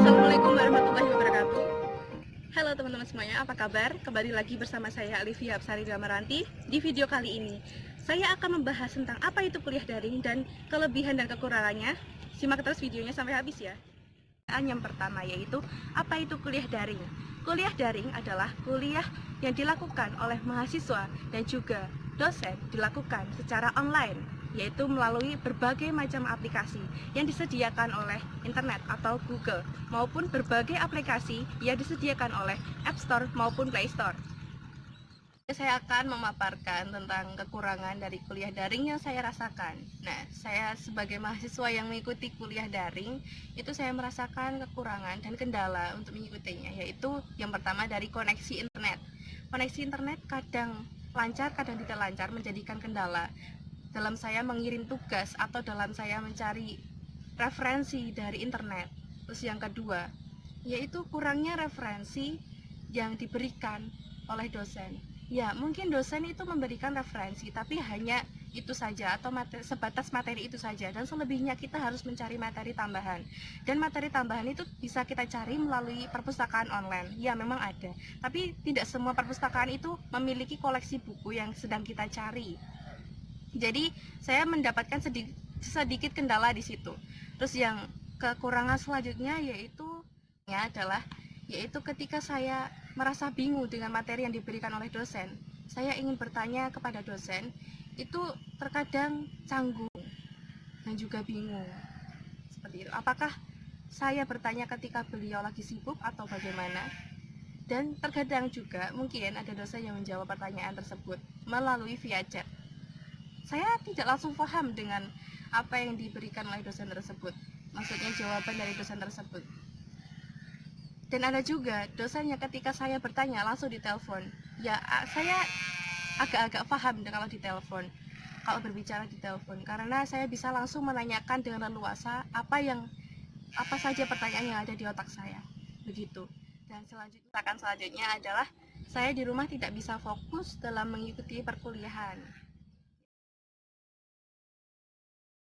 Assalamualaikum warahmatullahi wabarakatuh. Halo teman-teman semuanya, apa kabar? Kembali lagi bersama saya Alivia Absari Damaranti. Di video kali ini, saya akan membahas tentang apa itu kuliah daring dan kelebihan dan kekurangannya. Simak terus videonya sampai habis ya. Yang pertama yaitu, apa itu kuliah daring? Kuliah daring adalah kuliah yang dilakukan oleh mahasiswa dan juga dosen dilakukan secara online, yaitu melalui berbagai macam aplikasi yang disediakan oleh internet atau Google, maupun berbagai aplikasi yang disediakan oleh App Store maupun Play Store. Saya akan memaparkan tentang kekurangan dari kuliah daring yang saya rasakan. Nah, saya sebagai mahasiswa yang mengikuti kuliah daring, itu saya merasakan kekurangan dan kendala untuk mengikutinya, yaitu yang pertama dari koneksi internet. Koneksi internet kadang lancar, kadang tidak lancar, menjadikan kendala dalam saya mengirim tugas atau dalam saya mencari referensi dari internet. Terus yang kedua, yaitu kurangnya referensi yang diberikan oleh dosen. Ya, mungkin dosen itu memberikan referensi, tapi hanya itu saja atau sebatas materi itu saja, dan selebihnya kita harus mencari materi tambahan. Dan materi tambahan itu bisa kita cari melalui perpustakaan online. Ya, memang ada, tapi tidak semua perpustakaan itu memiliki koleksi buku yang sedang kita cari. Jadi saya mendapatkan sedikit kendala di situ. Terus yang kekurangan selanjutnya yaitu ketika saya merasa bingung dengan materi yang diberikan oleh dosen, saya ingin bertanya kepada dosen, itu terkadang canggung dan juga bingung. Seperti itu. Apakah saya bertanya ketika beliau lagi sibuk atau bagaimana? Dan terkadang juga mungkin ada dosen yang menjawab pertanyaan tersebut melalui via chat. Saya tidak langsung paham dengan apa yang diberikan oleh dosen tersebut, maksudnya jawaban dari dosen tersebut. Dan ada juga dosennya ketika saya bertanya langsung ditelepon. Ya, saya agak-agak paham kalau ditelepon, kalau berbicara di telepon, karena saya bisa langsung menanyakan dengan leluasa apa saja pertanyaan yang ada di otak saya. Begitu. Dan selanjutnya adalah saya di rumah tidak bisa fokus dalam mengikuti perkuliahan.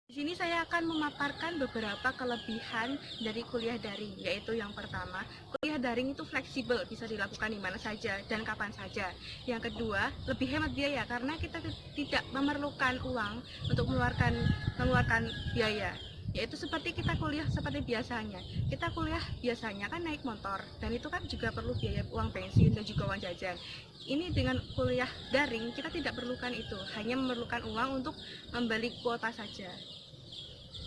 Di sini saya akan memaparkan beberapa kelebihan dari kuliah daring, yaitu yang pertama, kuliah daring itu fleksibel, bisa dilakukan di mana saja dan kapan saja. Yang kedua, lebih hemat biaya karena kita tidak memerlukan uang untuk mengeluarkan biaya. Yaitu seperti kita kuliah seperti biasanya. Kita kuliah biasanya kan naik motor, dan itu kan juga perlu biaya uang bensin dan juga uang jajan. Ini dengan kuliah daring kita tidak perlukan itu, hanya memerlukan uang untuk membeli kuota saja.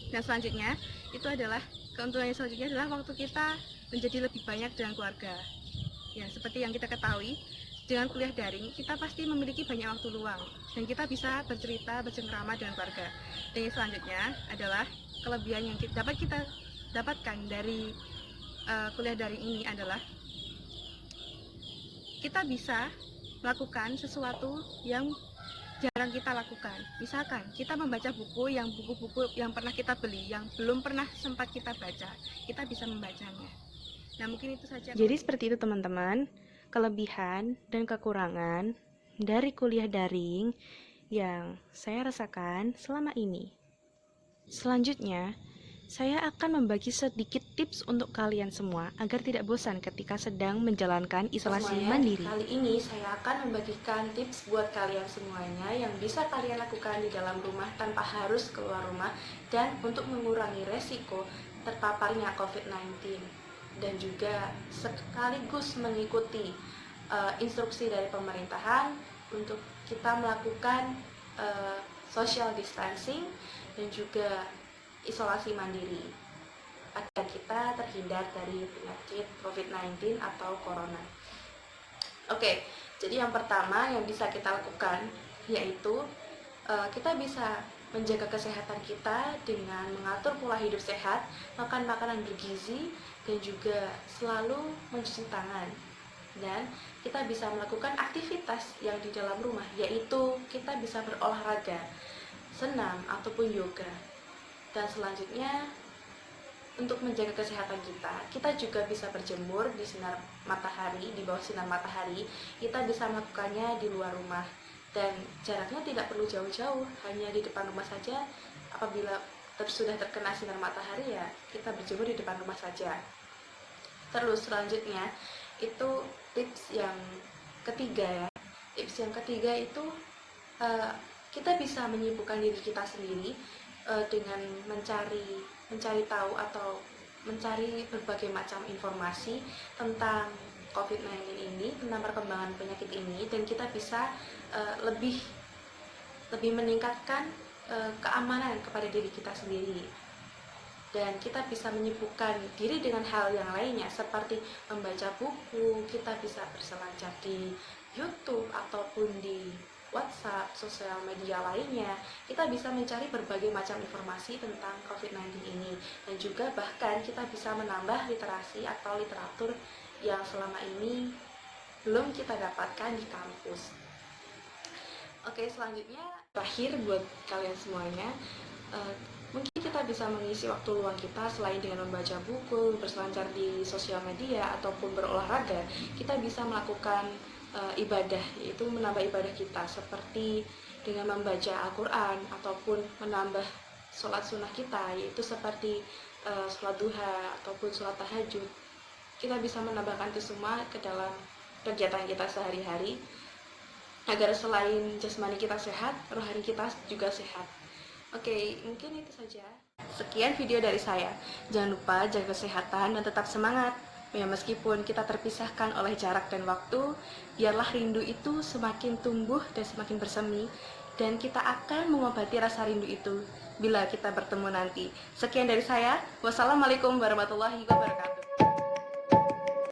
Dan selanjutnya keuntungan selanjutnya adalah waktu kita menjadi lebih banyak dengan keluarga. Ya, seperti yang kita ketahui, dengan kuliah daring kita pasti memiliki banyak waktu luang dan kita bisa bercerita, bercengkrama dengan keluarga. Dan yang selanjutnya adalah kelebihan yang dapat kita dapatkan dari kuliah daring ini adalah kita bisa melakukan sesuatu yang jarang kita lakukan. Misalkan kita membaca buku yang pernah kita beli, yang belum pernah sempat kita baca, kita bisa membacanya. Nah, mungkin itu saja. Jadi seperti itu teman-teman, kelebihan dan kekurangan dari kuliah daring yang saya rasakan selama ini. Selanjutnya, saya akan membagi sedikit tips untuk kalian semua agar tidak bosan ketika sedang menjalankan isolasi mandiri. Kali ini saya akan membagikan tips buat kalian semuanya yang bisa kalian lakukan di dalam rumah tanpa harus keluar rumah dan untuk mengurangi resiko terpaparnya COVID-19 dan juga sekaligus mengikuti instruksi dari pemerintahan untuk kita melakukan social distancing dan juga isolasi mandiri agar kita terhindar dari penyakit COVID-19 atau corona. Oke, jadi yang pertama yang bisa kita lakukan yaitu kita bisa menjaga kesehatan kita dengan mengatur pola hidup sehat, makan makanan bergizi, dan juga selalu mencuci tangan. Dan kita bisa melakukan aktivitas yang di dalam rumah, yaitu kita bisa berolahraga, senam, ataupun yoga. Dan selanjutnya, untuk menjaga kesehatan kita juga bisa berjemur di sinar matahari, di bawah sinar matahari. Kita bisa melakukannya di luar rumah. Dan jaraknya tidak perlu jauh-jauh, hanya di depan rumah saja. Apabila sudah terkena sinar matahari, ya kita berjemur di depan rumah saja. Terus selanjutnya itu tips yang ketiga ya. Tips yang ketiga itu kita bisa menyibukkan diri kita sendiri dengan mencari tahu atau mencari berbagai macam informasi tentang COVID-19 ini, tentang perkembangan penyakit ini, dan kita bisa lebih meningkatkan keamanan kepada diri kita sendiri. Dan kita bisa menyibukkan diri dengan hal yang lainnya seperti membaca buku, kita bisa berselancar di YouTube ataupun di WhatsApp, sosial media lainnya. Kita bisa mencari berbagai macam informasi tentang COVID-19 ini, dan juga bahkan kita bisa menambah literasi atau literatur yang selama ini belum kita dapatkan di kampus. Oke, selanjutnya terakhir buat kalian semuanya, mungkin kita bisa mengisi waktu luang kita selain dengan membaca buku, berselancar di sosial media, ataupun berolahraga. Kita bisa melakukan ibadah, yaitu menambah ibadah kita seperti dengan membaca Al-Quran ataupun menambah sholat sunnah kita, yaitu seperti sholat duha ataupun sholat tahajud. Kita bisa menambahkan itu semua ke dalam kegiatan kita sehari-hari agar selain jasmani kita sehat, rohani kita juga sehat. Oke, mungkin itu saja. Sekian video dari saya. Jangan lupa jaga kesehatan dan tetap semangat. Ya, meskipun kita terpisahkan oleh jarak dan waktu, biarlah rindu itu semakin tumbuh dan semakin bersemi, dan kita akan mengobati rasa rindu itu bila kita bertemu nanti. Sekian dari saya. Wassalamualaikum warahmatullahi wabarakatuh.